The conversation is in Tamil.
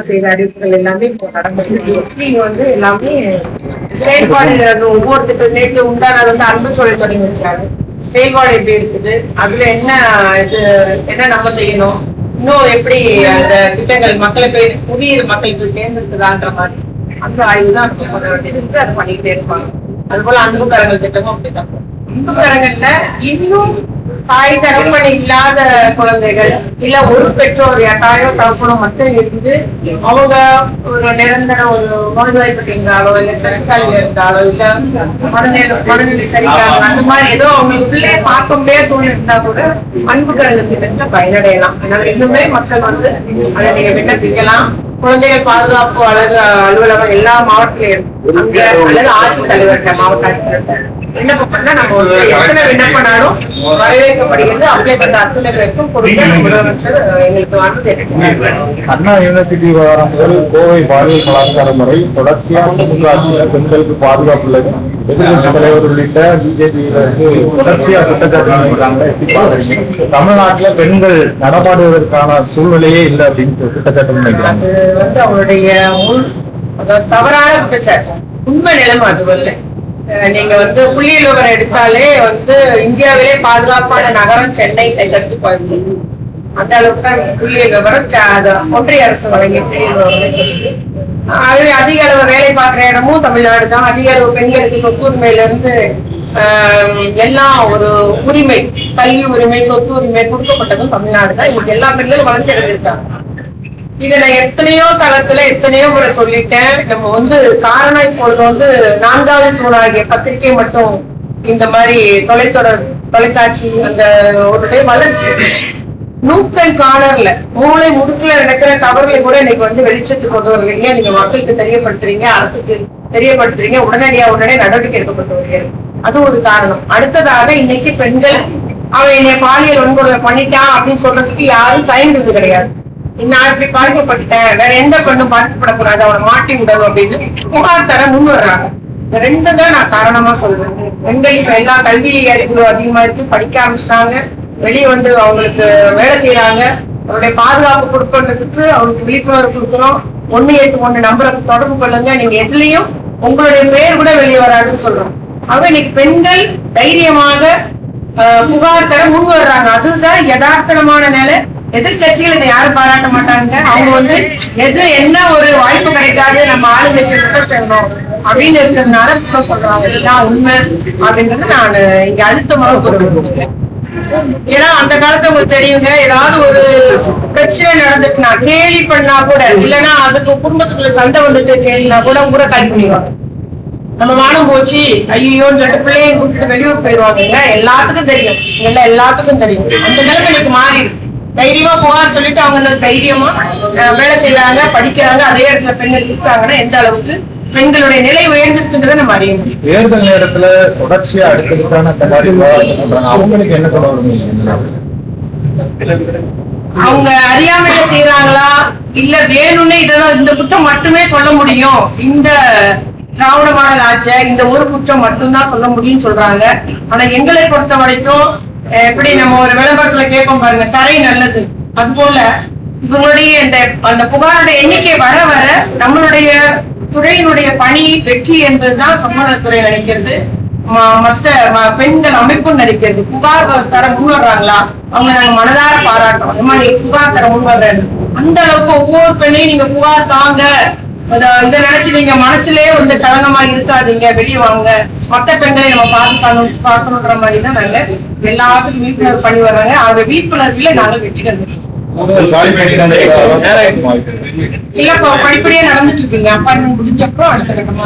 செய்த அறிவிப்புகள் எல்லாமே இப்போ நடந்துருக்கு. வந்து எல்லாமே செயல்பாடு ஒவ்வொருத்துக்கு நேற்று உண்டானது வந்து அன்பு சோலை தொடங்கி வச்சாரு. செயல்பாடு எப்படி இருக்குது, அதுல என்ன இது என்ன நம்ம செய்யணும், இன்னும் எப்படி அந்த திட்டங்கள் மக்களை போய் புதிய மக்களுக்கு சேர்ந்துருக்குதான்ற மாதிரி அந்த ஆய்வு தான் பண்ண வேண்டியது. அதை பண்ணிக்கிட்டே இருப்பாங்க. அது போல அன்பு கரங்கள் திட்டமும் அப்படிதான். அன்பு கரங்கள்ல இன்னும் தாய் தகப்பன் இல்லாத குழந்தைகள் இல்ல ஒரு பெற்றோர் தாயோ தகப்பனோ மட்டும் இருந்து அவங்க ஒரு நிரந்தர ஒரு நோய்வாய்ப்பட்டிருந்தாலோ இல்ல சிறைச்சாலையில இருந்தாலோ இல்ல மனநிலை சரியில்லாம அந்த மாதிரி ஏதோ அவங்களுக்குள்ளே பார்க்க முடியாத சூழ்நிலை இருந்தா கூட அன்பு கரங்கத்திட்ட பயனடையலாம். அதனால இன்னுமே மக்கள் வந்து அதை நீங்க விண்ணப்பிக்கலாம். குழந்தைகள் பாதுகாப்பு அலுவலகம் எல்லா மாவட்டத்திலும் இருக்கு. அல்லது ஆட்சித்தலைவர்கிட்ட மாவட்ட ஆட்சித்தலைவர் விண்ணப்பம் பண்ணா நம்ம எத்தனை விண்ணப்பனாலும் வரவேற்கப்படுகிறது. அப்ளை பண்ற அத்தனை பேருக்கும் கொடுக்க முதலமைச்சர் எங்களுக்கு வந்து அண்ணா யூனிவர்சிட்டி விவகாரம் முதல் கோவை பாலியல் பலாத்காரம் வரை தொடர்ச்சியா திமுக ஆட்சியில் பெண்களுக்கு பாதுகாப்பு இல்லை. எதிர்கட்சி தலைவர் உள்ளிட்ட பிஜேபியிலிருந்து தொடர்ச்சியா குற்றச்சாட்டு பண்றாங்க. எப்படி பாக்குறீங்க? தமிழ்நாட்டுல பெண்கள் நடமாடுவதற்கான சூழ்நிலையே இல்லை அப்படின்னு குற்றச்சாட்டு நினைக்கிறாங்க. அது வந்து அவருடைய தவறான குற்றச்சாட்டு. உண்மை நிலைமை அது வரல. நீங்க வந்து புள்ளியல் விவரம் எடுத்தாலே வந்து இந்தியாவிலே பாதுகாப்பான நகரம் சென்னை தெற்கு பகுதி. அந்த அளவுக்கு தான் புள்ளியல் விவரம் ஒன்றிய அரசு வழங்கிய புள்ளியல் விவரம் சொல்லுது. அது அதிக அளவு வேலை பார்க்கிற இடமும் தமிழ்நாடு தான். அதிக அளவு பெண்களுக்கு சொத்துரிமையில இருந்து எல்லாம் ஒரு உரிமை, கல்வி உரிமை, சொத்து உரிமை கொடுக்கப்பட்டதும் தமிழ்நாடு தான். இன்னைக்கு எல்லா பெண்களும் வளர்ச்சி அடைஞ்சிருக்காங்க. இதை நான் எத்தனையோ தளத்துல எத்தனையோ முறை சொல்லிட்டேன். நம்ம வந்து காரணம் இப்பொழுது வந்து 4வது தூணாகிய பத்திரிகை மட்டும் இந்த மாதிரி தொலைக்காட்சி அந்த ஒரு வளர்ச்சி நூக்கன் கார்னர்ல மூளை முடுக்குல நடக்கிற தவறுகளை கூட இன்னைக்கு வந்து வெளிச்சத்துக்கு கொண்டு வருவீங்க. நீங்க மக்களுக்கு தெரியப்படுத்துறீங்க, அரசுக்கு தெரியப்படுத்துறீங்க, உடனே நடவடிக்கை எடுக்கப்பட்டு வருகிறது. அது ஒரு காரணம். அடுத்ததாக இன்னைக்கு பெண்கள் அவன் என்னை பாலியல் வன்கொடுமை பண்ணிட்டான் அப்படின்னு சொல்றதுக்கு யாரும் தயங்குறது கிடையாது. நான் இப்படி பாதிக்கப்பட்டேன், வேற எந்த பெண்ணும் பாதிக்கப்படக்கூடாது, அவனை மாட்டி விடணும் அப்படின்னு புகார் தர முன் வர்றாங்க. இந்த ரெண்டு தான் நான் காரணமா சொல்றேன். பெண்கள் இப்ப எல்லா கல்வி அறிவு அதிகமா இருக்கு, படிக்க ஆரம்பிச்சிட்டாங்க, வெளியே வந்து அவங்களுக்கு வேலை செய்யறாங்க. அவருடைய பாதுகாப்பு கொடுக்கறதுக்கு அவங்களுக்கு விழிப்புணர்வு கொடுக்கணும். 181 நம்பரை தொடர்பு கொள்ளுங்க. நீங்க எதுலயும் உங்களுடைய பேர் கூட வெளியே வராதுன்னு சொல்றோம். ஆக இன்னைக்கு பெண்கள் தைரியமாக புகார் தர முன் வர்றாங்க. அதுதான் யதார்த்தமான நிலை. எதிர்கட்சிகள் இதை யாரும் பாராட்ட மாட்டாங்க. அவங்க வந்து என்ன ஒரு வாய்ப்பு கிடைக்காது, நம்ம ஆளுங்கட்சி செய்யணும் அப்படின்னு இருக்கிறதுனால சொல்றாங்க. இதுதான் உண்மை அப்படின்றது நான் இங்க அழுத்தமாக கூறுகிறேன். ஏன்னா அந்த காலத்துல உங்களுக்கு தெரியுங்க, ஏதாவது ஒரு பிரச்சனை நடந்துட்டுனா கேலி பண்ணா கூட இல்லைன்னா அதுக்கு குடும்பத்துக்குள்ள சண்டை வந்துட்டு கேள்வினா கூட ஊரை காலி பண்ணிடுவாங்க. நம்ம மானம் போச்சு ஐயோன்னு சொல்லிட்டு பிள்ளைய கூப்பிட்டு வெளியூர் போயிடுவாங்க. எல்லாத்துக்கும் தெரியும், எல்லாத்துக்கும் தெரியும். அந்த நிலைமை எனக்கு மாறி இருக்கு. தைரியமா புகார் சொல்லிட்டு அவங்க தைரியமா வேலை செய்யறாங்க, படிக்கிறாங்க. அதே இடத்துல பெண்கள் இருக்காங்கன்னா எந்த அளவுக்கு பெண்களுடைய நிலை உயர்ந்திருக்குன்றத நம்ம அறிய முடியும். தேர்தல் நேரத்துல தொடர்ச்சியா அடுத்ததுக்கான அவங்களுக்கு என்ன சொல்ல அவங்க அறியாமையில செய்யறாங்களா இல்ல வேணும்னு இதெல்லாம் இந்த குற்றம் மட்டுமே சொல்ல முடியும், இந்த திராவிட மாடல் ஆட்சி இந்த ஒரு குற்றம் மட்டும்தான் சொல்ல முடியும்னு சொல்றாங்க. ஆனா எங்களை பொறுத்த வரைக்கும் எப்படி நம்ம ஒரு விளம்பரத்துல கேட்போம் பாருங்க, தரை நல்லது, அது போல இவங்களுடைய அந்த புகாருடைய எண்ணிக்கை வர வர நம்மளுடைய துறையினுடைய பணி வெற்றி என்பதுதான் சமூகத்துறை நினைக்கிறது, மற்ற பெண்கள் அமைப்பும் நினைக்கிறது. புகார் தர முன் வர்றாங்களா அவங்க நாங்க மனதார பாராட்டுறோம். அம்மா நீங்க புகார் தர முன் வர்றேன்னு அந்த அளவுக்கு ஒவ்வொரு பெண்ணையும் நீங்க புகார் தாங்க, இதை நினைச்சு நீங்க மனசுலயே வந்து களங்கமா இருக்காதீங்க, வெளியே வாங்க, மற்ற பெண்களை நம்ம பார்க்கணுன்ற மாதிரி தான் நாங்க எல்லாத்துக்கும் விழிப்புணர்வு பண்ணி வர்றாங்க. அவங்க விழிப்புணர்வுல நாங்க வெற்றிகள் இல்ல படிப்படியே நடந்துட்டு இருக்குங்க. அப்பாயின்மெண்ட் முடிஞ்சப்போ அடுத்த கட்டமா